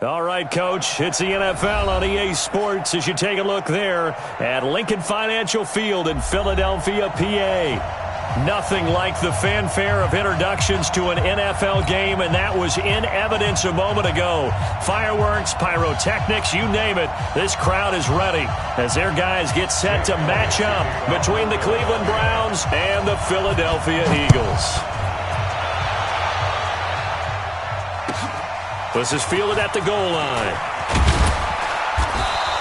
All right, Coach, it's the NFL on EA Sports as you take a look there at Lincoln Financial Field in Philadelphia, PA. Nothing like the fanfare of introductions to an NFL game, and that was in evidence a moment ago. Fireworks, pyrotechnics, you name it. This crowd is ready as their guys get set to match up between the Cleveland Browns and the Philadelphia Eagles. This is fielded at the goal line.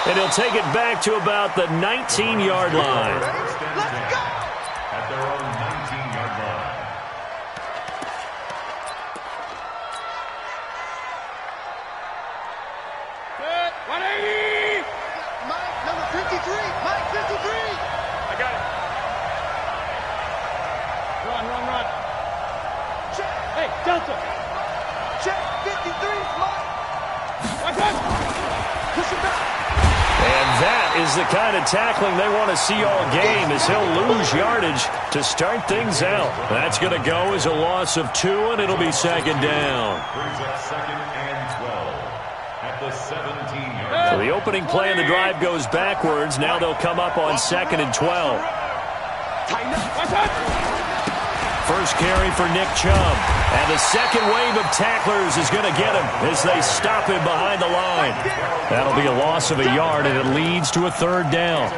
And he'll take it back to about the 19-yard line. Let's go! At their own 19-yard line. Good. 180! Mike, number 53. Mike, 53. I got it. Run. Check. Hey, Delta. Check. 53. Mike. Watch out. Push it back. And that is the kind of tackling they want to see all game as he'll lose yardage to start things out. That's going to go as a loss of 2, and it'll be second down. Brings up second and 12 at the 17-yard line. So the opening play of the drive goes backwards. Now they'll come up on second and 12. Tighten up. Watch out. First carry for Nick Chubb. And the second wave of tacklers is going to get him as they stop him behind the line. That'll be a loss of a yard, and it leads to a third down.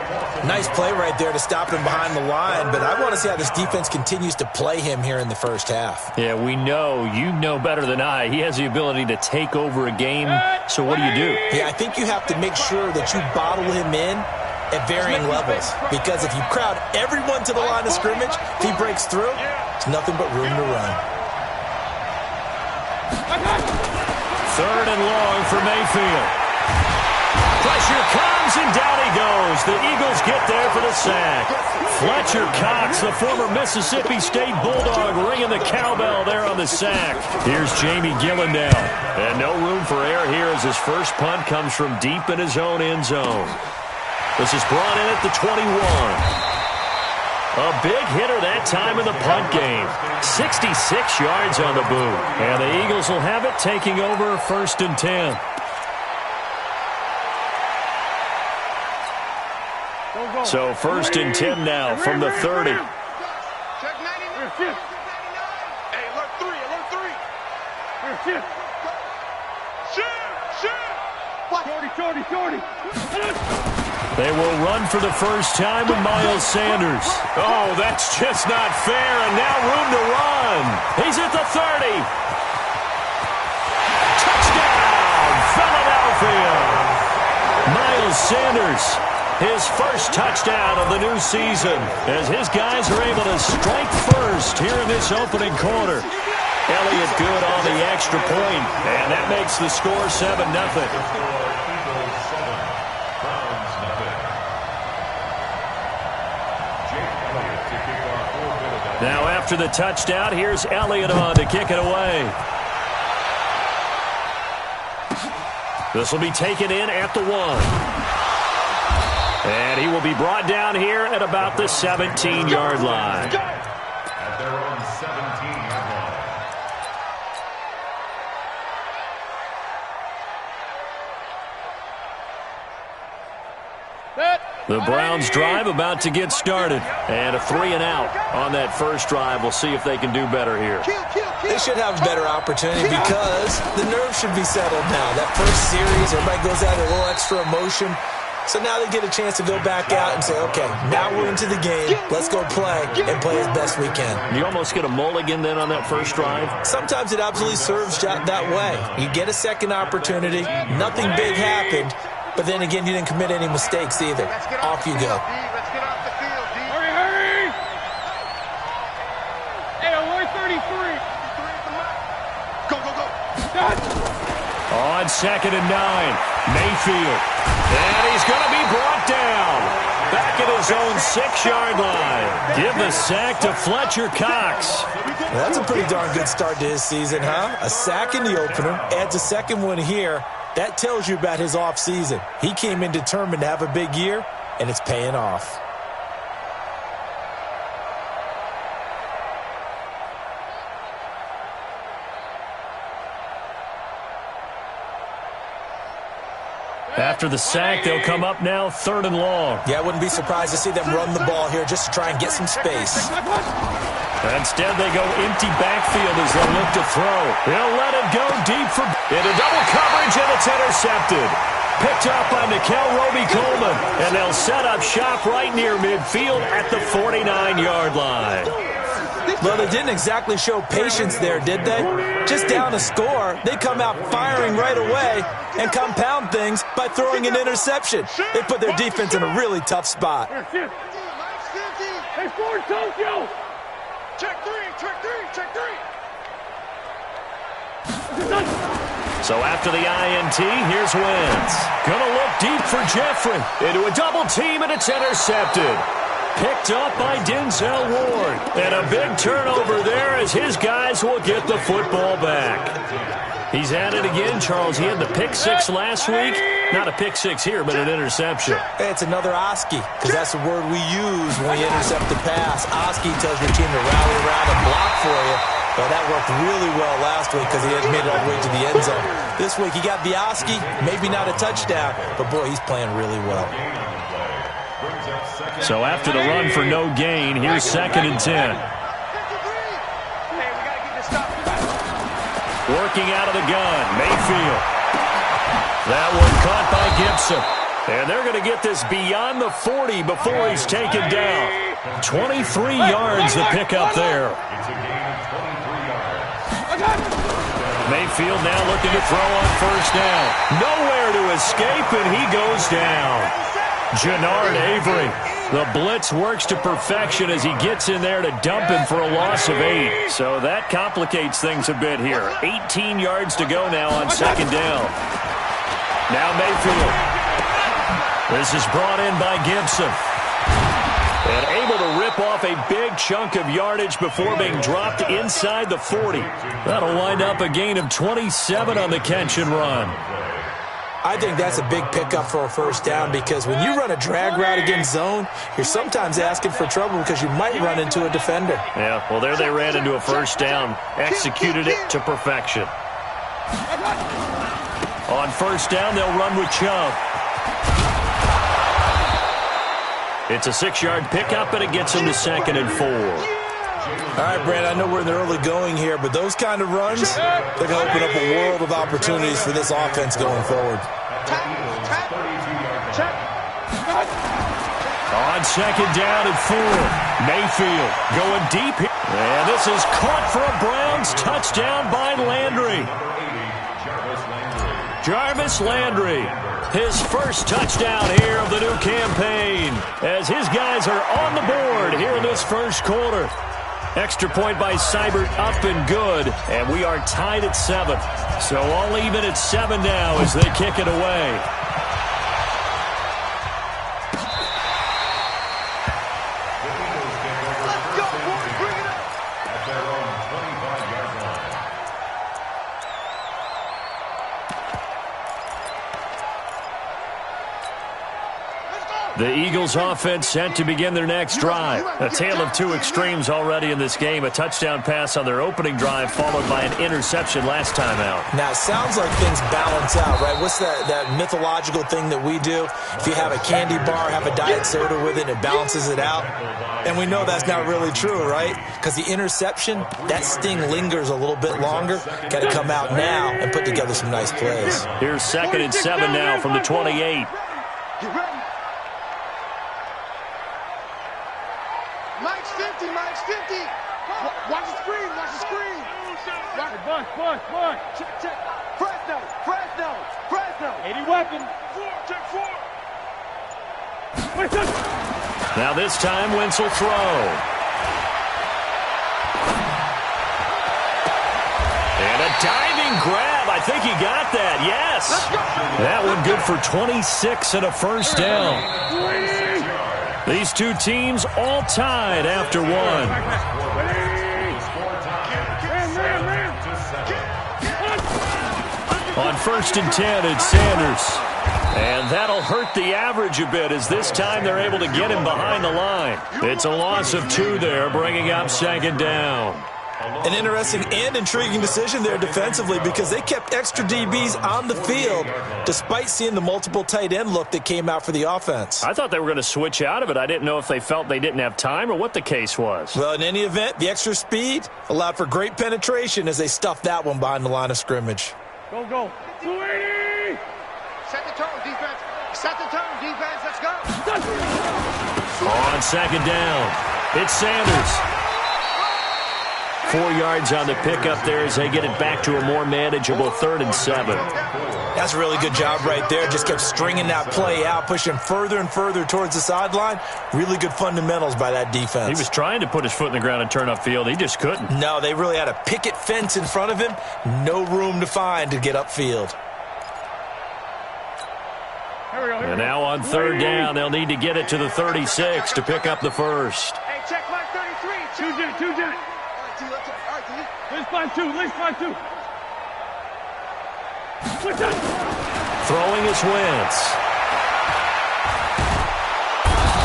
Nice play right there to stop him behind the line, but I want to see how this defense continues to play him here in the first half. Yeah, we know. You know better than I. He has the ability to take over a game. So what do? Yeah, I think you have to make sure that you bottle him in at varying levels, because if you crowd everyone to the line of scrimmage, if he breaks through, it's nothing but room to run. Third and long for Mayfield. Pressure comes, and down he goes. The Eagles get there for the sack. Fletcher Cox, the former Mississippi State Bulldog, ringing the cowbell there on the sack. Here's Jamie Gillendow. And no room for error here as his first punt comes from deep in his own end zone. This is brought in at the 21. A big hitter that time in the punt game. 66 yards on the boot. And the Eagles will have it, taking over first and 10. So first and 10 now from the 30. Check 99. Hey, alert 3. Shoot. Shorty. They will run for the first time with Miles Sanders. Oh, that's just not fair, and now room to run. He's at the 30. Touchdown, Philadelphia. Miles Sanders, his first touchdown of the new season, as his guys are able to strike first here in this opening quarter. Elliott good on the extra point, and that makes the score 7-0. Now after the touchdown, here's Elliott on to kick it away. This will be taken in at the 1. And he will be brought down here at about the 17-yard line. At their own 17-yard line. The Browns drive about to get started. And a 3 and out on that first drive. We'll see if they can do better here. They should have a better opportunity because the nerves should be settled now. That first series, everybody goes out with a little extra emotion. So now they get a chance to go back out and say, okay, now we're into the game. Let's go play and play as best we can. You almost get a mulligan then on that first drive? Sometimes it absolutely serves that way. You get a second opportunity. Nothing big happened. But then again, you didn't commit any mistakes either. Off you go. Let's get off the field, D. Hurry. Hey, alert 33. Go. On second and 9, Mayfield. And he's going to be brought down. Back at his own 6-yard line. Give the sack to Fletcher Cox. Well, that's a pretty darn good start to his season, huh? A sack in the opener, adds a second one here. That tells you about his offseason. He came in determined to have a big year, and it's paying off. After the sack, they'll come up now 3rd and long. Yeah, I wouldn't be surprised to see them run the ball here just to try and get some space. Instead, they go empty backfield as they look to throw. He'll let it go deep for into double coverage, and it's intercepted. Picked up by Nickel Roby-Coleman, and they'll set up shop right near midfield at the 49-yard line. Well, they didn't exactly show patience there, did they? Just down a score, they come out firing right away and compound things by throwing an interception. They put their defense in a really tough spot. Hey, Ford, Tokyo! Check three. So after the INT, here's Wentz. Gonna look deep for Jeffrey. Into a double team, and it's intercepted. Picked up by Denzel Ward. And a big turnover there as his guys will get the football back. He's at it again, Charles. He had the pick six last week. Not a pick six here, but an interception. It's another Oski, because that's the word we use when you intercept the pass. Oski tells your team to rally around and block for you. Well, that worked really well last week because he had made it all the way to the end zone. This week, he got the Oski, maybe not a touchdown, but boy, he's playing really well. So after the run for no gain, here's 2nd and 10. Working out of the gun, Mayfield. That one caught by Gibson. And they're going to get this beyond the 40 before he's taken down. 23 yards to pick up there. Mayfield now looking to throw on 1st down. Nowhere to escape, and he goes down. Jannard Avery. The blitz works to perfection as he gets in there to dump him for a loss of 8. So that complicates things a bit here. 18 yards to go now on 2nd down. Now Mayfield. This is brought in by Gibson. And able to rip off a big chunk of yardage before being dropped inside the 40. That'll wind up a gain of 27 on the catch and run. I think that's a big pickup for a 1st down because when you run a drag route against zone, you're sometimes asking for trouble because you might run into a defender. Yeah, well, there they ran into a 1st down. Executed it to perfection. On 1st down, they'll run with Chubb. It's a 6-yard pickup, and it gets them to 2nd and 4. All right, Brad, I know we're in the early going here, but those kind of runs, they're going to open up a world of opportunities for this offense going forward. On 2nd down and 4, Mayfield going deep here. And this is caught for a Browns touchdown by Landry. Jarvis Landry, his first touchdown here of the new campaign, as his guys are on the board here in this 1st quarter. Extra point by Seibert, up and good, and we are tied at 7. So all even at 7 now as they kick it away. Let's go, boys, bring it up. At their own 25-yard line. The Eagles offense set to begin their next drive. A tale of two extremes already in this game. A touchdown pass on their opening drive followed by an interception last time out. Now, it sounds like things balance out, right? What's that mythological thing that we do? If you have a candy bar, have a diet soda with it, it balances it out. And we know that's not really true, right? Because the interception, that sting lingers a little bit longer. Got to come out now and put together some nice plays. Here's 2nd and 7 now from the 28. Get ready. Mike's 50, Mike's 50. Watch the screen, watch the screen. Bus. Check. Fresno. 80 weapon. Check 4. Now this time, Wentz will throw. And a diving grab. I think he got that. Yes. That one good for 26 and a 1st down. These two teams all tied after 1. On 1st and 10, it's Sanders. And that'll hurt the average a bit as this time they're able to get him behind the line. It's a loss of 2 there, bringing up 2nd down. An interesting and intriguing decision there defensively because they kept extra DBs on the field despite seeing the multiple tight end look that came out for the offense. I thought they were going to switch out of it. I didn't know if they felt they didn't have time or what the case was. Well, in any event, the extra speed allowed for great penetration as they stuffed that one behind the line of scrimmage. Go, go. 280! Set the tone, defense. Set the tone, defense. Let's go. On second down, it's Sanders. 4 yards on the pickup there as they get it back to a more manageable 3rd and 7. That's a really good job right there. Just kept stringing that play out, pushing further and further towards the sideline. Really good fundamentals by that defense. He was trying to put his foot in the ground and turn upfield. He just couldn't. No, they really had a picket fence in front of him. No room to find to get upfield. And now on 3rd down, they'll need to get it to the 36 to pick up the first. Hey, check mark 33. Two jet. Let's find two. Throwing is Wentz.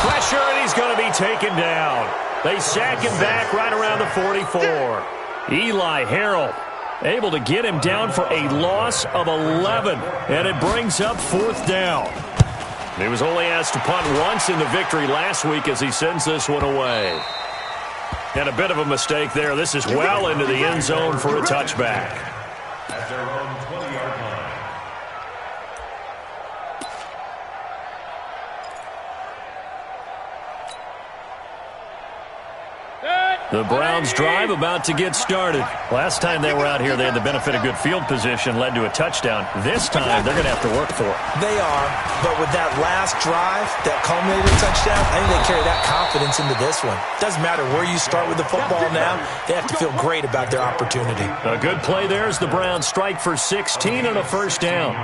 Pressure, and he's going to be taken down. They sack him back right around the 44. Eli Harold able to get him down for a loss of 11, and it brings up 4th down. He was only asked to punt once in the victory last week as he sends this one away. And a bit of a mistake there. This is well into the end zone for a touchback. At their own 20-yard line. The Browns drive about to get started. Last time they were out here, they had the benefit of good field position, led to a touchdown. This time, they're going to have to work for it. They are, but with that last drive, that culminating touchdown, I think they carry that confidence into this one. Doesn't matter where you start with the football now, they have to feel great about their opportunity. A good play there as the Browns strike for 16 on a 1st down.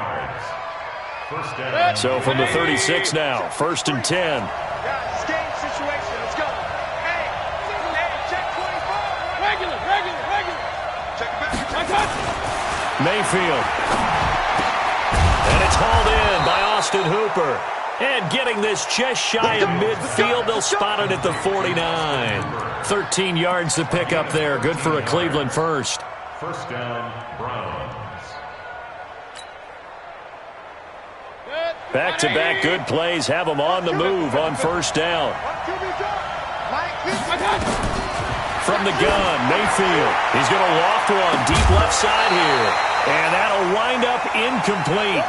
So from the 36 now, 1st and 10. Guys, game situation. Let's go. Hey, check 24. Regular. Check back. Mayfield. And it's hauled in by Austin Hooper. And getting this just shy of midfield, they'll spot it at the 49. 13 yards to pick up there. Good for a Cleveland first. 1st down, Browns. Back-to-back good plays have them on the move on 1st down. From the gun, Mayfield. He's going to loft one deep left side here. And that'll wind up incomplete.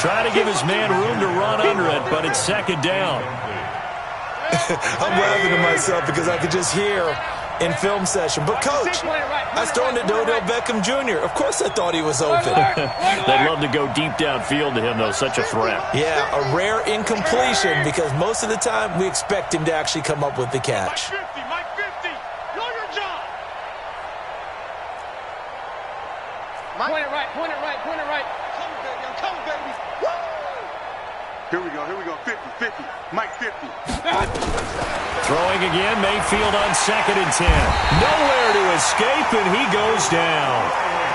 Try to give his man room to run under it, but it's 2nd down. I'm laughing to myself because I could just hear in film session. But, Coach, I was throwing to Odell Beckham Jr. Of course I thought he was open. They'd love to go deep downfield to him, though. Such a threat. Yeah, a rare incompletion because most of the time we expect him to actually come up with the catch. Mike 50. Know your job. Point it right. Come, baby. Woo! Here we go. 50. Mike 50. Throwing again, Mayfield on 2nd and 10. Nowhere to escape, and he goes down.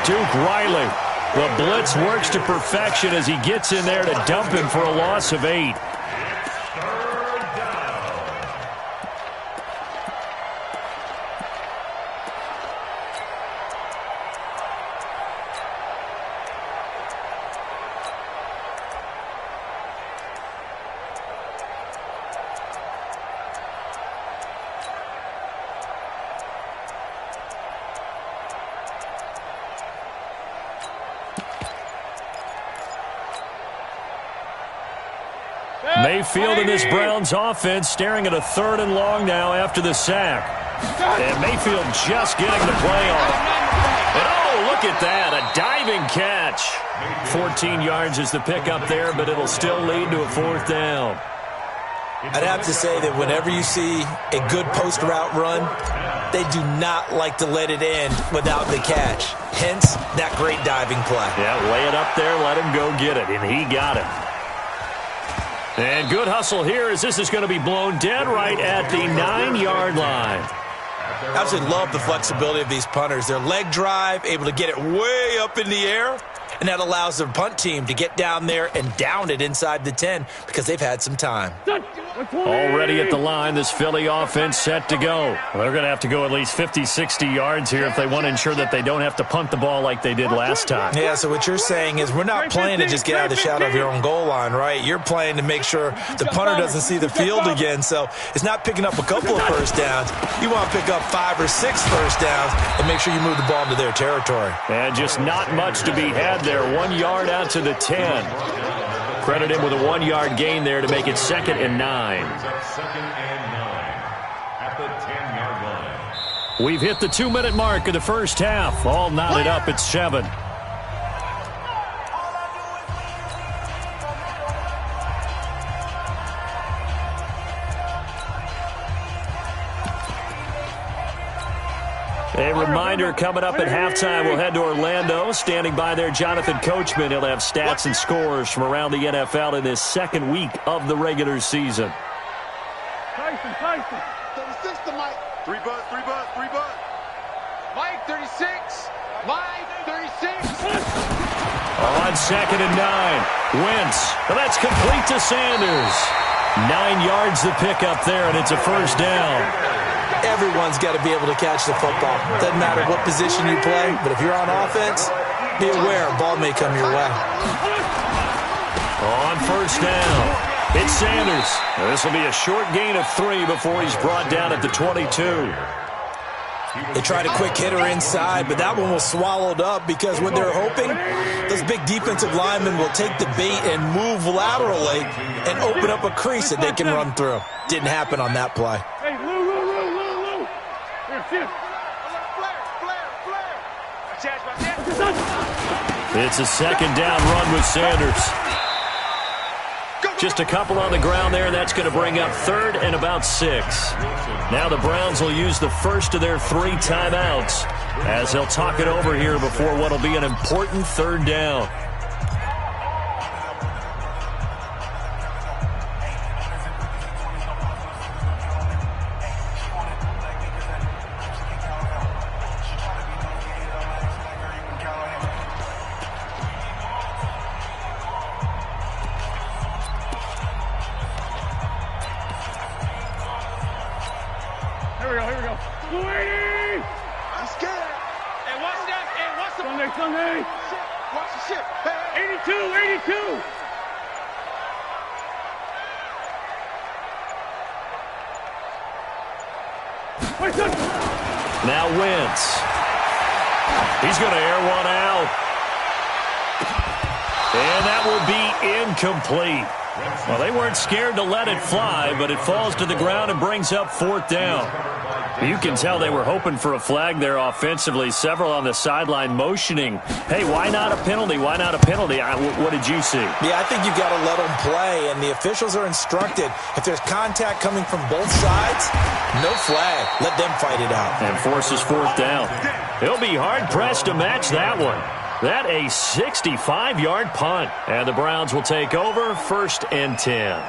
Duke Riley. The blitz works to perfection as he gets in there to dump him for a loss of 8. Mayfield in this Browns offense staring at a 3rd and long now after the sack. And Mayfield just getting the play off. And oh, look at that, a diving catch. 14 yards is the pickup there, but it'll still lead to a 4th down. I'd have to say that whenever you see a good post route run, they do not like to let it end without the catch. Hence, that great diving play. Yeah, lay it up there, let him go get it, and he got it. And good hustle here as this is going to be blown dead right at the 9-yard line. I absolutely love the flexibility of these punters. Their leg drive, able to get it way up in the air, and that allows their punt team to get down there and down it inside the 10 because they've had some time. Already at the line, this Philly offense set to go. They're going to have to go at least 50, 60 yards here if they want to ensure that they don't have to punt the ball like they did last time. Yeah, so what you're saying is we're not playing to just get out of the shadow of your own goal line, right? You're playing to make sure the punter doesn't see the field again. So it's not picking up a couple of first downs. You want to pick up 5 or 6 first downs and make sure you move the ball into their territory. And just not much to be had there. 1 yard out to the 10. Credit him with a 1-yard gain there to make it 2nd and 9. At the 10-yard line. We've hit the 2-minute mark of the first half. All knotted up at 7. A reminder, coming up at halftime, we'll head to Orlando. Standing by there, Jonathan Coachman. He'll have stats and scores from around the NFL in this second week of the regular season. Tyson. 36 to Mike. 3 butts. Mike, 36. Mike, 36. On 2nd and 9. Wentz. Well, that's complete to Sanders. 9 yards the pickup there, and it's a first down. Everyone's got to be able to catch the football. Doesn't matter what position you play, but if you're on offense, be aware a ball may come your way. On first down, it's Sanders. Now, this will be a short gain of 3 before he's brought down at the 22. They tried a quick hitter inside, but that one was swallowed up because what they're hoping, those big defensive linemen will take the bait and move laterally and open up a crease that they can run through. Didn't happen on that play. Hey, Lou. It's a 2nd down run with Sanders. Just a couple on the ground there, and that's going to bring up 3rd and about 6. Now the Browns will use the first of their 3 timeouts as they'll talk it over here before what will be an important 3rd down. Here we go. 280! I'm scared. Hey, watch that. Hey, watch the... Shit. Sunday. Watch the shit. Hey. 82. Now Wentz. He's going to air one out. And that will be incomplete. Well, they weren't scared to let it fly, but it falls to the ground and brings up 4th down. You can tell they were hoping for a flag there offensively. Several on the sideline motioning. Hey, why not a penalty? Why not a penalty? What did you see? Yeah, I think you've got to let them play, and the officials are instructed. If there's contact coming from both sides, no flag. Let them fight it out. And forces 4th down. He'll be hard-pressed to match that one. That a 65-yard punt. And the Browns will take over 1st and 10.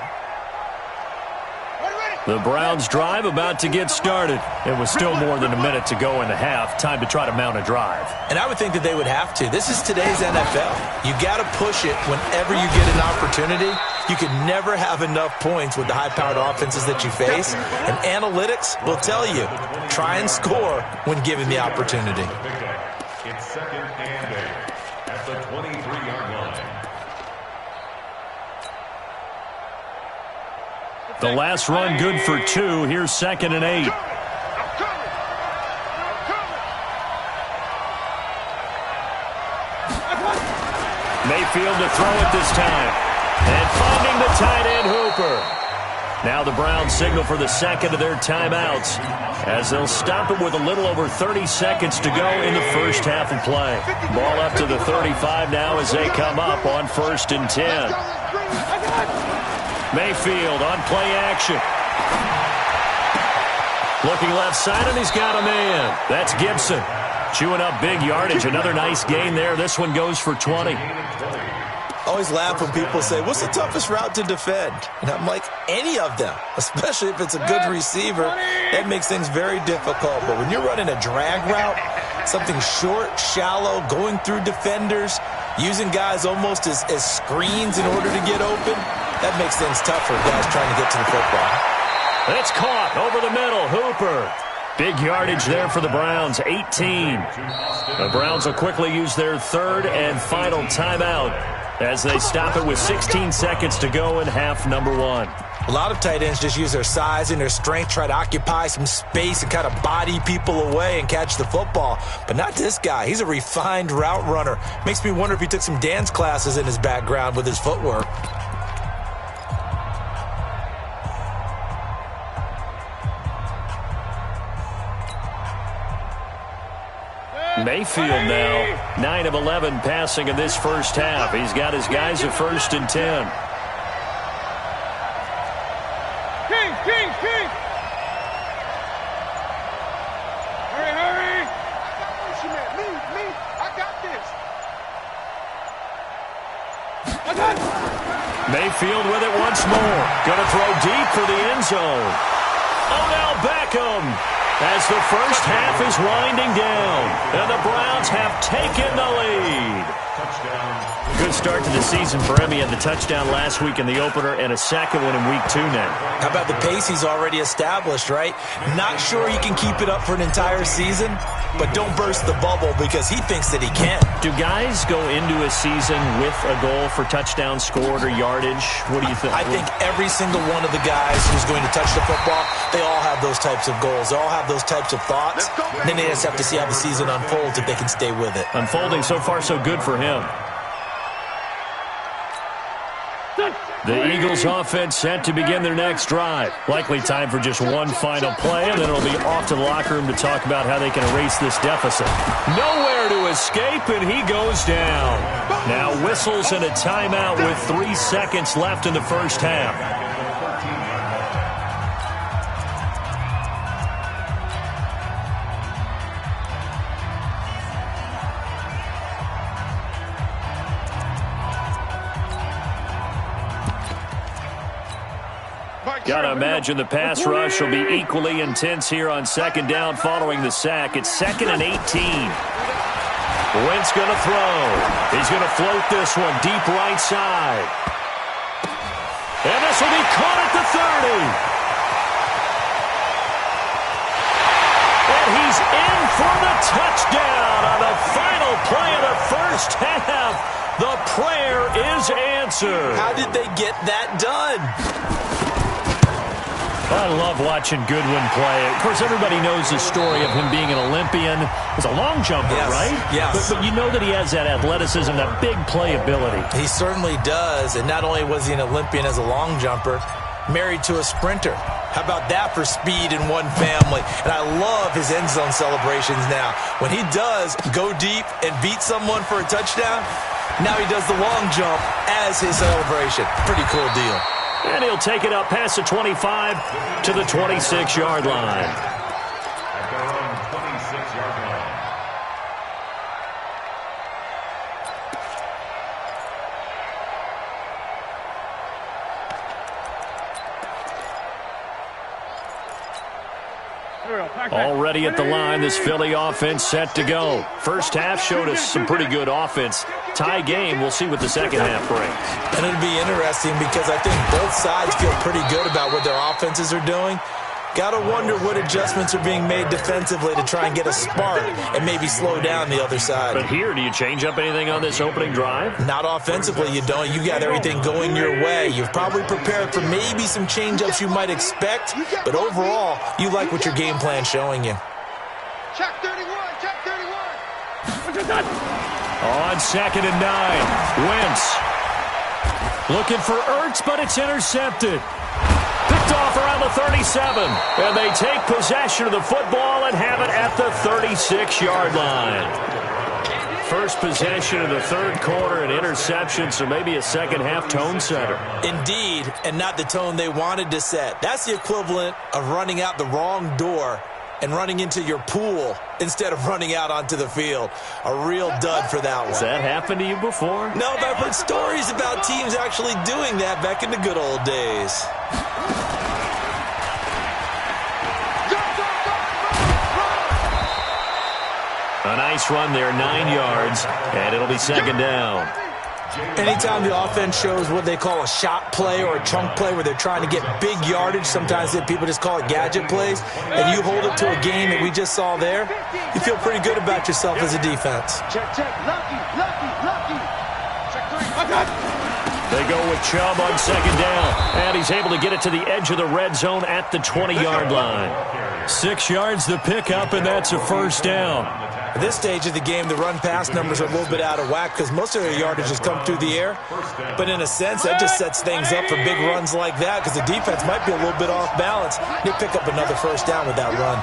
The Browns drive about to get started. It was still more than a minute to go in the half. Time to try to mount a drive. And I would think that they would have to. This is today's NFL. You got to push it whenever you get an opportunity. You can never have enough points with the high-powered offenses that you face. And analytics will tell you, try and score when given the opportunity. It's 2nd and 8 at the 23-yard line. The last run good for 2. Here's 2nd and 8. Mayfield to throw it this time. And finding the tight end Hooper. Now the Browns signal for the 2nd of their timeouts as they'll stop it with a little over 30 seconds to go in the first half of play. Ball up to the 35 now as they come up on 1st and 10. Mayfield on play action. Looking left side, and he's got a man. That's Gibson. Chewing up big yardage. Another nice gain there. This one goes for 20. Always laugh when people say, what's the toughest route to defend? And I'm like, any of them, especially if it's a good receiver. That makes things very difficult. But when you're running a drag route, something short, shallow, going through defenders, using guys almost as screens in order to get open, That makes things tough for guys trying to get to the football. It's caught over the middle. Hooper. Big yardage there for the Browns, 18. The Browns will quickly use their third and final timeout as they stop it with 16 seconds to go in half number one. A lot of tight ends just use their size and their strength, try to occupy some space and kind of body people away and catch the football. But not this guy. He's a refined route runner. Makes me wonder if he took some dance classes in his background with his footwork. Mayfield now, 9 of 11 passing in this first half. He's got his guys at 1st and 10. King! Hurry! Me, I got this. Mayfield with it once more. Going to throw deep for the end zone. Odell Beckham as the first half is winding down. And the Browns have taken the lead. Good start to the season for him. He had the touchdown last week in the opener and a second one in week 2 now. How about the pace he's already established, right? Not sure he can keep it up for an entire season, but don't burst the bubble because he thinks that he can. Do guys go into a season with a goal for touchdown scored or yardage? What do you think? I think every single one of the guys who's going to touch the football, they all have those types of goals. They all have those types of thoughts. Then they just have to see how the season unfolds if they can stay with it. Unfolding so far so good for him. The Eagles offense set to begin their next drive. Likely time for just one final play, and then it'll be off to the locker room to talk about how they can erase this deficit. Nowhere to escape, and he goes down. Now whistles and a timeout with 3 seconds left in the first half. Gotta imagine the pass rush will be equally intense here on second down following the sack. It's 2nd and 18. Wentz gonna throw. He's gonna float this one deep right side. And this will be caught at the 30. And he's in for the touchdown on the final play of the first half. The prayer is answered. How did they get that done? I love watching Goodwin play. Of course, everybody knows the story of him being an Olympian. He's a long jumper, yes, right? Yes. But you know that he has that athleticism, that big playability. He certainly does. And not only was he an Olympian as a long jumper, married to a sprinter. How about that for speed in one family? And I love his end zone celebrations now. When he does go deep and beat someone for a touchdown, now he does the long jump as his celebration. Pretty cool deal. And he'll take it up past the 25 to the 26-yard line. At their own 26-yard line. Already at the line, this Philly offense set to go. First half showed us some pretty good offense. Tie game, we'll see what the second half brings. And it'll be interesting because I think both sides feel pretty good about what their offenses are doing. Got to wonder what adjustments are being made defensively to try and get a spark and maybe slow down the other side. But here, do you change up anything on this opening drive? Not offensively, you don't. You got everything going your way. You've probably prepared for maybe some change-ups you might expect, but overall, you like what your game plan's showing you. Check 31. On 2nd and 9, Wentz looking for Ertz, but it's intercepted. Picked off around the 37, and they take possession of the football and have it at the 36-yard line. First possession of the third quarter, an interception, so maybe a second-half tone setter. Indeed, and not the tone they wanted to set. That's the equivalent of running out the wrong door and running into your pool instead of running out onto the field. A real dud for that one. Has that happened to you before? No, but I've heard stories about teams actually doing that back in the good old days. A nice run there, 9 yards, and it'll be second down. Anytime the offense shows what they call a shot play or a chunk play where they're trying to get big yardage, sometimes people just call it gadget plays, and you hold it to a game that we just saw there, you feel pretty good about yourself as a defense. Check, lucky. Check three. They go with Chubb on second down, and he's able to get it to the edge of the red zone at the 20-yard line. 6 yards the pickup, and that's a first down. At this stage of the game, the run-pass numbers are a little bit out of whack because most of their yardage has come through the air. But in a sense, that just sets things up for big runs like that because the defense might be a little bit off balance. They pick up another first down with that run.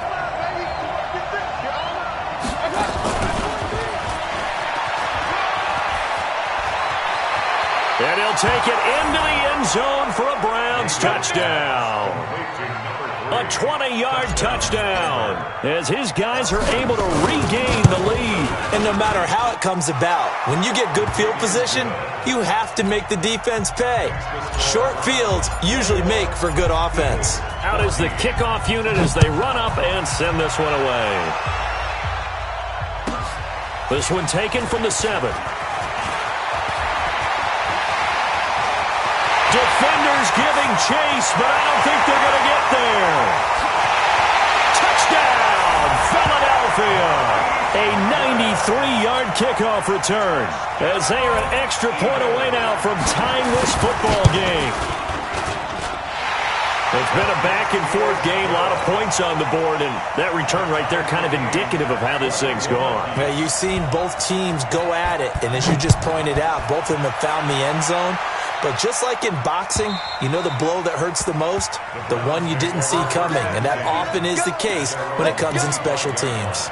And he'll take it into the end zone for a Browns touchdown. A 20-yard touchdown as his guys are able to regain the lead. And no matter how it comes about, when you get good field position, you have to make the defense pay. Short fields usually make for good offense. Out is the kickoff unit as they run up and send this one away. This one taken from the 7. Defenders giving chase, but I don't think they're going to get there. Touchdown, Philadelphia. A 93-yard kickoff return as they are an extra point away now from tying this football game. It's been a back-and-forth game, a lot of points on the board, and that return right there kind of indicative of how this thing's gone. Yeah, you've seen both teams go at it, and as you just pointed out, both of them have found the end zone. But just like in boxing, you know the blow that hurts the most? The one you didn't see coming, and that often is the case when it comes in special teams.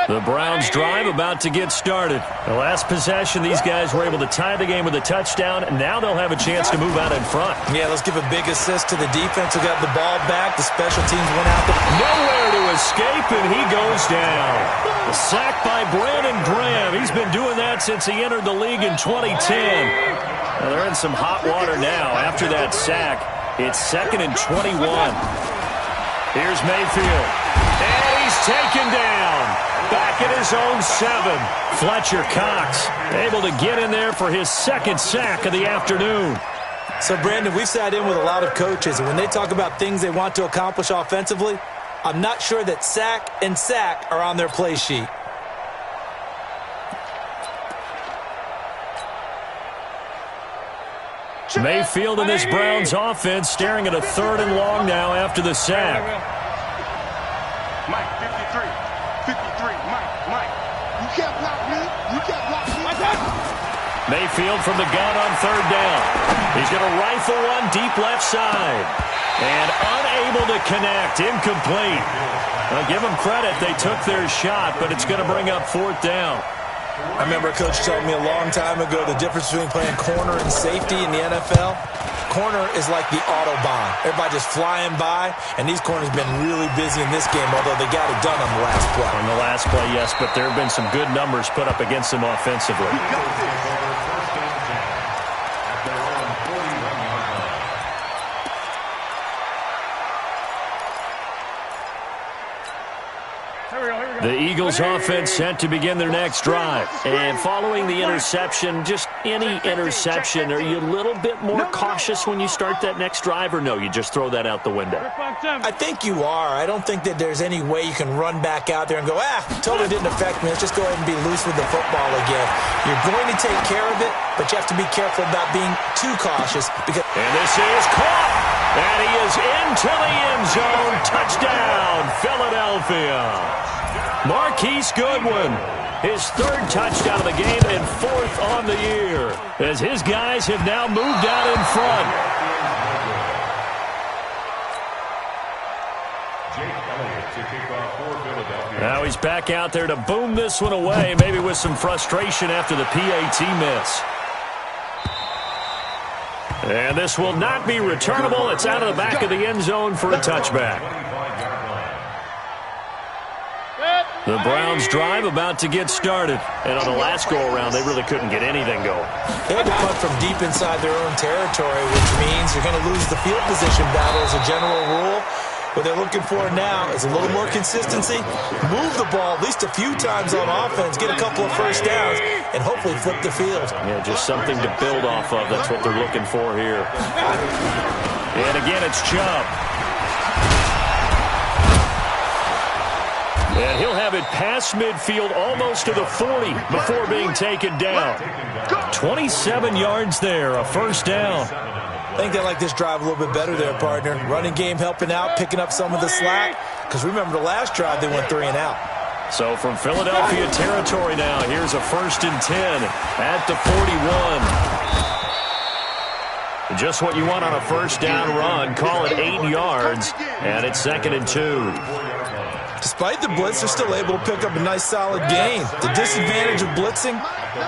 The Browns drive about to get started. The last possession, these guys were able to tie the game with a touchdown, and now they'll have a chance to move out in front. Yeah, let's give a big assist to the defense who got the ball back. The special teams went out there. Nowhere to escape, and he goes down. A sack by Brandon Graham. He's been doing that since he entered the league in 2010. Now they're in some hot water now. After that sack, it's 2nd and 21. Here's Mayfield. And he's taken down. Back at his own 7. Fletcher Cox able to get in there for his 2nd sack of the afternoon. So, Brandon, we've sat in with a lot of coaches, and when they talk about things they want to accomplish offensively, I'm not sure that sack and sack are on their play sheet. Mayfield and this Browns offense staring at a 3rd and long now after the sack. Mike, 53, Mike. You can't block me. Mayfield from the gun on 3rd down. He's going to rifle one deep left side. And unable to connect. Incomplete. I'll give them credit. They took their shot, but it's going to bring up 4th down. I remember a coach told me a long time ago the difference between playing corner and safety in the NFL. Corner is like the Autobahn. Everybody just flying by, and these corners have been really busy in this game, although they got it done on the last play. On the last play, yes, but there have been some good numbers put up against them offensively. The Eagles offense set to begin their next drive. And following the interception, just any interception, are you a little bit more cautious when you start that next drive, or no, you just throw that out the window? I think you are. I don't think that there's any way you can run back out there and go, totally didn't affect me. Let's just go ahead and be loose with the football again. You're going to take care of it, but you have to be careful about being too cautious. And this is caught. And he is into the end zone. Touchdown, Philadelphia. Marquise Goodwin, his 3rd touchdown of the game and 4th on the year, as his guys have now moved out in front. Now he's back out there to boom this one away, maybe with some frustration after the PAT miss. And this will not be returnable. It's out of the back of the end zone for a touchback. The Browns drive about to get started. And on the last go-around, they really couldn't get anything going. They had to punt from deep inside their own territory, which means you're going to lose the field position battle as a general rule. What they're looking for now is a little more consistency, move the ball at least a few times on offense, get a couple of first downs, and hopefully flip the field. Yeah, just something to build off of. That's what they're looking for here. And again, it's Chubb. And he'll have it past midfield almost to the 40 before being taken down. 27 yards there, a first down. I think they like this drive a little bit better there, partner. Running game helping out, picking up some of the slack. Because remember the last drive, they went 3 and out. So from Philadelphia territory now, here's a 1st and 10 at the 41. Just what you want on a first down run. Call it 8 yards, and it's 2nd and 2. Despite the blitz, they're still able to pick up a nice solid gain. The disadvantage of blitzing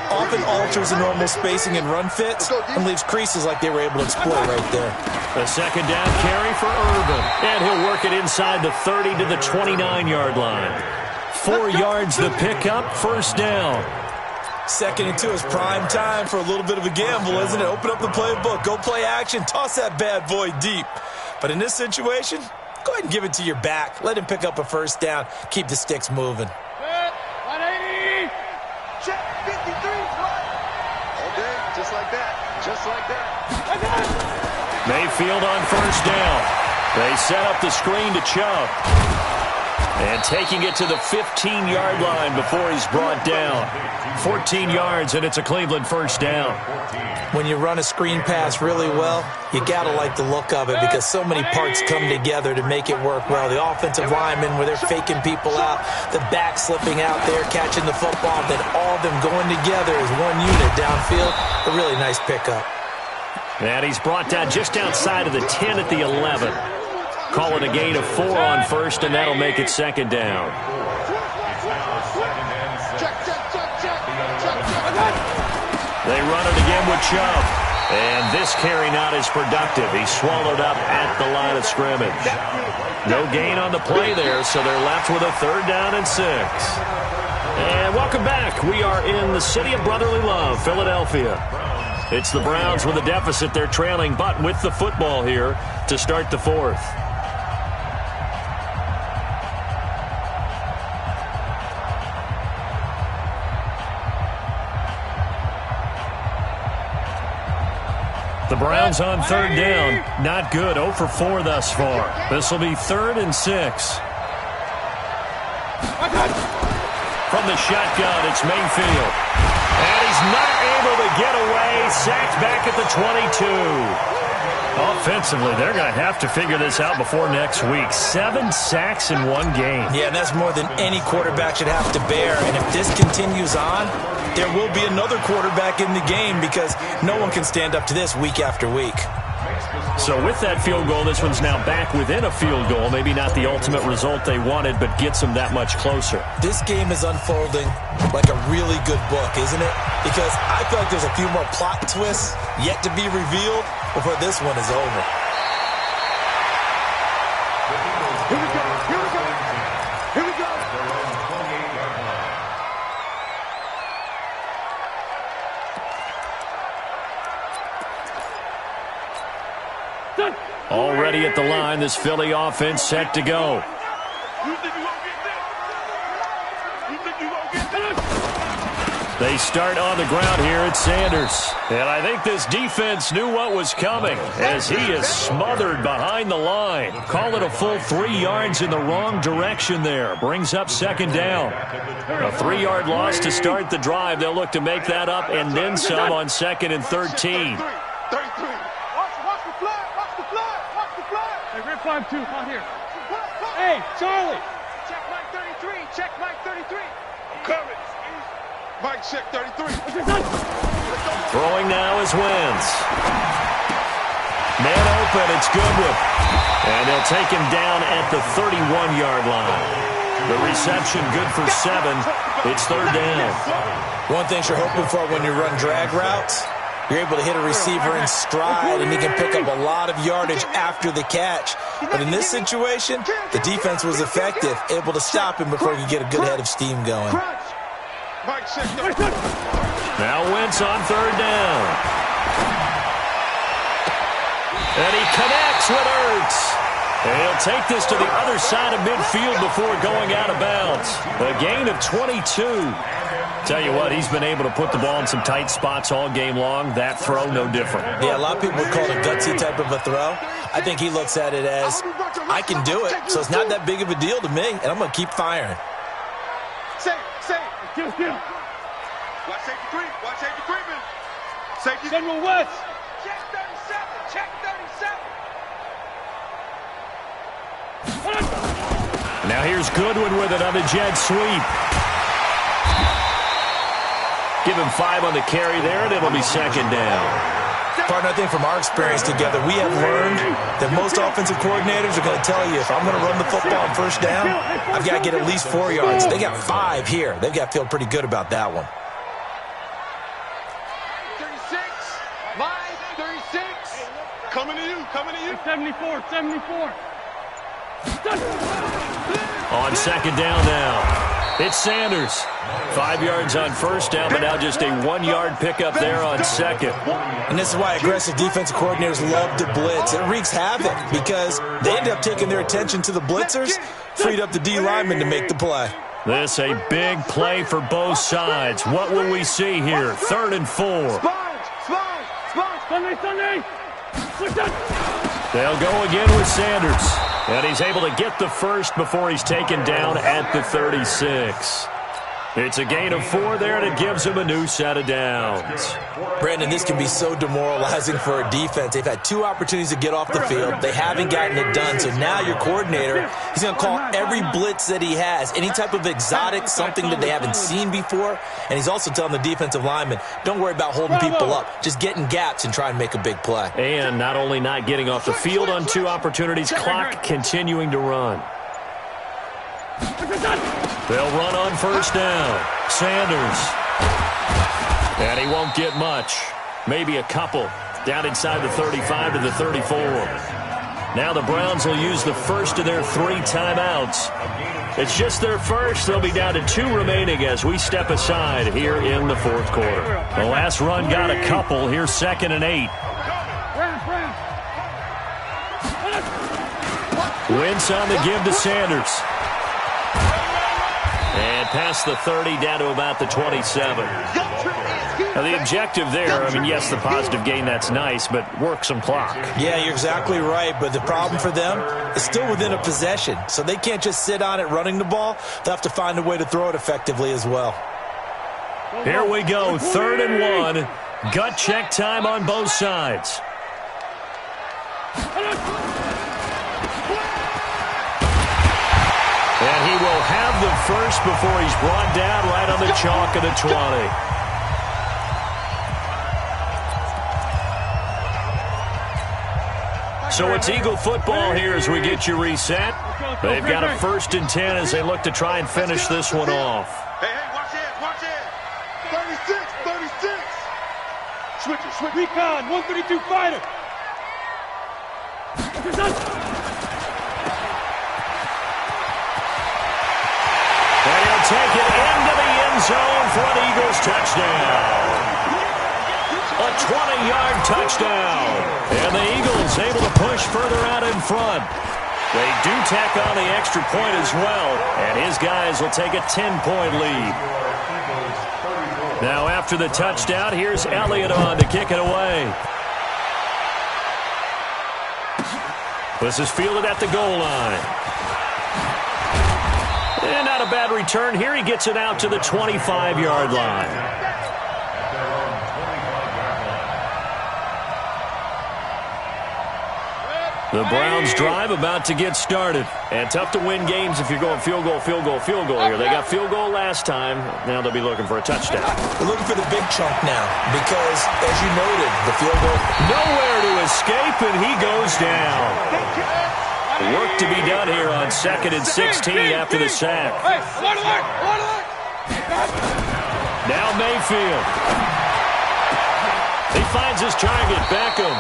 often alters the normal spacing and run fits and leaves creases like they were able to exploit right there. A 2nd down carry for Urban. And he'll work it inside the 30 to the 29-yard line. 4 yards the pickup, 1st down. 2nd and 2 is prime time for a little bit of a gamble, isn't it? Open up the playbook, go play action, toss that bad boy deep. But in this situation, go ahead and give it to your back. Let him pick up a first down. Keep the sticks moving. 180. Check 53. Okay, just like that. Just like that. Mayfield on first down. They set up the screen to Chubb. And taking it to the 15-yard line before he's brought down. 14 yards, and it's a Cleveland first down. When you run a screen pass really well, you got to like the look of it because so many parts come together to make it work well. The offensive linemen, where they're faking people out, the back slipping out there, catching the football, then all of them going together as one unit downfield. A really nice pickup. And he's brought down just outside of the 10 at the 11. Call it a gain of 4 on first, and that'll make it 2nd down. They run it again with Chubb. And this carry not as productive. He's swallowed up at the line of scrimmage. No gain on the play there, so they're left with a 3rd down and 6. And welcome back. We are in the city of brotherly love, Philadelphia. It's the Browns with a deficit. They're trailing, but with the football here to start the 4th. The Browns on 3rd down. Not good. 0 for 4 thus far. This will be 3rd and 6. From the shotgun, it's Mayfield. And he's not able to get away. Sacked back at the 22. Offensively, they're going to have to figure this out before next week. 7 sacks in one game. Yeah, and that's more than any quarterback should have to bear. And if this continues on, there will be another quarterback in the game because no one can stand up to this week after week. So with that field goal, this one's now back within a field goal. Maybe not the ultimate result they wanted, but gets them that much closer. This game is unfolding like a really good book, isn't it? Because I feel like there's a few more plot twists yet to be revealed before this one is over. Here we go. Here we go. Here we go. Already at the line, this Philly offense set to go. You think you gonna get this? You think you gonna get this? They start on the ground here at Sanders. And I think this defense knew what was coming as he is smothered behind the line. Call it a full 3 yards in the wrong direction there. Brings up 2nd down. A 3-yard loss to start the drive. They'll look to make that up and then some on 2nd and 13. 33. Watch the flag. Watch the flag. Watch the flag. Hey, Red 5-2, out here. Hey, Charlie. Check Mike 33. Check Mike 33. I'm coming. Mike, check 33. Throwing now is Wentz. Man open, it's Goodwin. And they'll take him down at the 31-yard line. The reception good for 7. It's 3rd down. One thing you're hoping for when you run drag routes, You're able to hit a receiver in stride, and he can pick up a lot of yardage after the catch. But in this situation, the defense was effective, able to stop him before he could get a good head of steam going. Now Wentz on third down. And he connects with Ertz. And he'll take this to the other side of midfield before going out of bounds. A gain of 22. Tell you what, he's been able to put the ball in some tight spots all game long. That throw, no different. Yeah, a lot of people would call it a gutsy type of a throw. I think he looks at it as, I can do it, so it's not that big of a deal to me, and I'm going to keep firing. Say. Watch safety creep. Watch safety creeping. Safety. Send him West. Check 37. Check 37. Now here's Goodwin with it on the jet sweep. Give him 5 on the carry there, and it'll be second down. Partner, I think from our experience together, we have learned that most offensive coordinators are going to tell you, if I'm going to run the football on first down, I've got to get at least 4 yards. They got 5 here. They've got to feel pretty good about that one. 36. 36. Coming to you. 74. On second down now, it's Sanders. 5 yards on first down, but now just a 1-yard pickup there on second. And this is why aggressive defensive coordinators love to blitz. It wreaks havoc because they end up taking their attention to the blitzers, freed up the D lineman to make the play. This a big play for both sides. What will we see here? 3rd and 4. Sunday. They'll go again with Sanders. And he's able to get the first before he's taken down at the 36. It's a gain of 4 there, and it gives him a new set of downs. Brandon, this can be so demoralizing for a defense. They've had 2 opportunities to get off the field. They haven't gotten it done. So now your coordinator, he's going to call every blitz that he has, any type of exotic, something that they haven't seen before. And he's also telling the defensive lineman, don't worry about holding people up. Just get in gaps and try and make a big play. And not only not getting off the field on 2 opportunities, clock continuing to run. They'll run on first down. Sanders. And he won't get much. Maybe a couple. Down inside the 35 to the 34. Now the Browns will use the first of their 3 timeouts. It's just their first. They'll be down to 2 remaining as we step aside here in the 4th quarter. The last run got a couple. Here's 2nd and 8. Wentz on the give to Sanders. And past the 30, down to about the 27. Now, the objective there, I mean, yes, the positive gain, that's nice, but work some clock. Yeah, you're exactly right, but the problem for them is still within a possession, so they can't just sit on it running the ball. They'll have to find a way to throw it effectively as well. Here we go, 3rd and 1. Gut check time on both sides. And he will have the first before he's brought down right on the chalk of the 20. So it's Eagle football here as we get you reset. They've got a 1st and 10 as they look to try and finish this one off. Hey, watch it. 36. Switch. Recon, 132 fighter. And he'll take it into the end zone for an Eagles touchdown. A 20-yard touchdown. And the Eagles able to push further out in front. They do tack on the extra point as well. And his guys will take a 10-point lead. Now after the touchdown, here's Elliott on to kick it away. This is fielded at the goal line. And not a bad return here. He gets it out to the 25-yard line. The Browns drive about to get started. And tough to win games if you're going field goal here. They got field goal last time. Now they'll be looking for a touchdown. They're looking for the big chunk now because, as you noted, the field goal. Nowhere to escape, and he goes down. Work to be done here on 2nd and 16 after the sack. Now Mayfield. He finds his target, Beckham.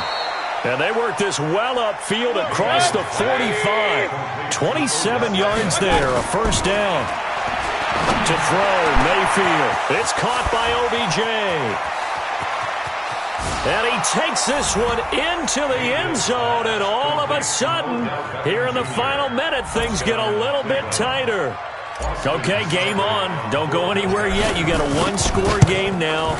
And they work this well upfield across the 45. 27 yards there, a first down. To throw, Mayfield. It's caught by OBJ. And he takes this one into the end zone, and all of a sudden, here in the final minute, things get a little bit tighter. Okay, game on. Don't go anywhere yet. You got a one-score game now.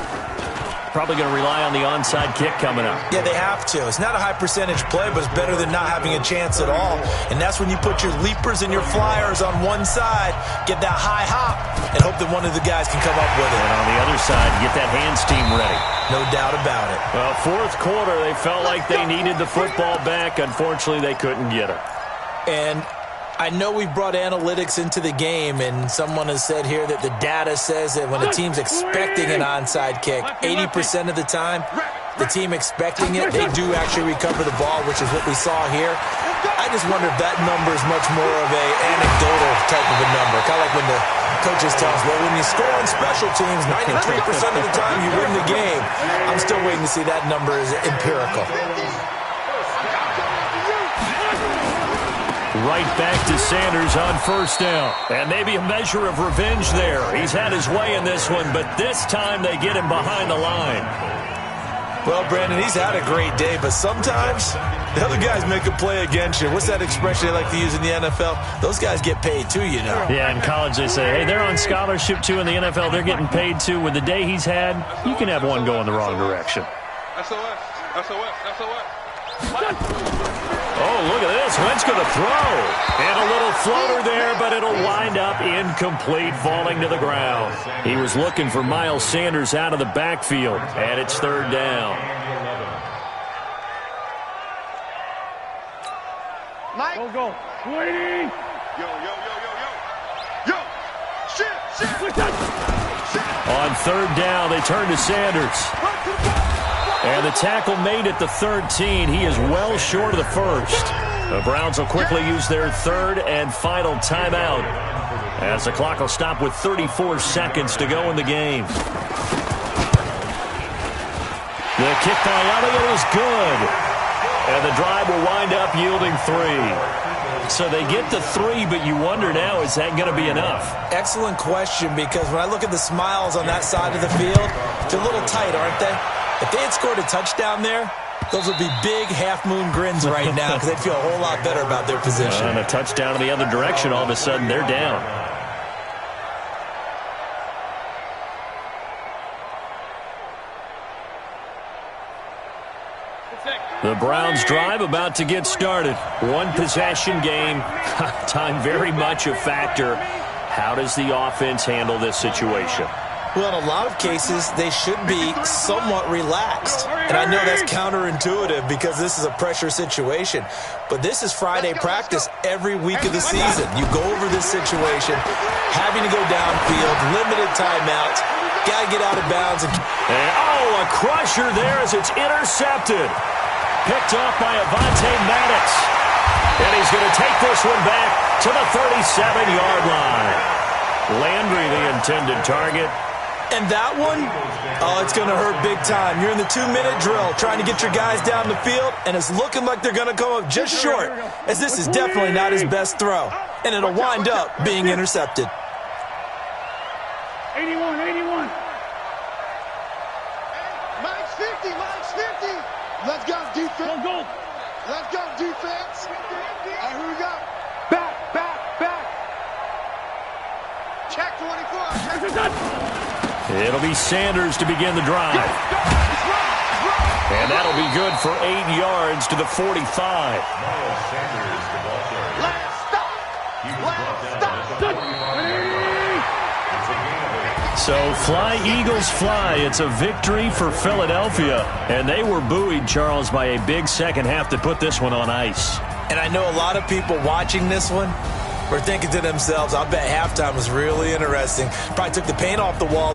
Probably going to rely on the onside kick coming up. Yeah, they have to. It's not a high-percentage play, but it's better than not having a chance at all. And that's when you put your leapers and your flyers on one side, get that high hop, and hope that one of the guys can come up with it. And on the other side, get that hands team ready. No doubt about it. Well, fourth quarter, they felt like they needed the football back. Unfortunately, they couldn't get it. And I know we've brought analytics into the game, and someone has said here that the data says that when a team's expecting an onside kick, 80% of the time, the team expecting it, they do actually recover the ball, which is what we saw here. I just wonder if that number is much more of a anecdotal type of a number, kind of like when the coaches tell us, well, when you score on special teams, 93% of the time you win the game. I'm still waiting to see that number is empirical. Right back to Sanders on first down. And maybe a measure of revenge there. He's had his way in this one, but this time they get him behind the line. Well, Brandon, he's had a great day, but sometimes the other guys make a play against you. What's that expression they like to use in the NFL? Those guys get paid too, you know. Yeah, in college they say, hey, they're on scholarship too. In the NFL, they're getting paid too. With the day he's had, you can have one go in the wrong direction. SOS. Oh, look at this. Wentz going to throw. And a little floater there, but it'll wind up incomplete, falling to the ground. He was looking for Miles Sanders out of the backfield, and it's third down. Mike. Go. Waiting. Yo. Shit. On third down, they turn to Sanders. And the tackle made at the 13. He is well short of the first. The Browns will quickly use their third and final timeout as the clock will stop with 34 seconds to go in the game. The kick by Elliott is good. And the drive will wind up yielding 3. So they get the 3, but you wonder now, is that going to be enough? Excellent question, because when I look at the smiles on that side of the field, they're a little tight, aren't they? If they had scored a touchdown there, those would be big half-moon grins right now because they'd feel a whole lot better about their position. And a touchdown in the other direction, all of a sudden they're down. The Browns drive about to get started. One possession game. Time very much a factor. How does the offense handle this situation? Well, in a lot of cases, they should be somewhat relaxed. And I know that's counterintuitive because this is a pressure situation. But this is Friday practice every week of the season. You go over this situation, having to go downfield, limited timeouts, got to get out of bounds. And a crusher there as it's intercepted. Picked off by Avonte Maddox. And he's going to take this one back to the 37-yard line. Landry, the intended target. And that one, it's going to hurt big time. You're in the 2-minute drill trying to get your guys down the field, and it's looking like they're going to come up just short, as this is definitely not his best throw. And it'll wind up being intercepted. 81. Mike's 50. Let's go, defense. Go. Let's go, defense. All right, here we go. Back. Check 24. It'll be Sanders to begin the drive. And that'll be good for 8 yards to the 45. So fly, Eagles, fly. It's a victory for Philadelphia. And they were buoyed, Charles, by a big second half to put this one on ice. And I know a lot of people watching this one were thinking to themselves, I bet halftime was really interesting. Probably took the paint off the wall.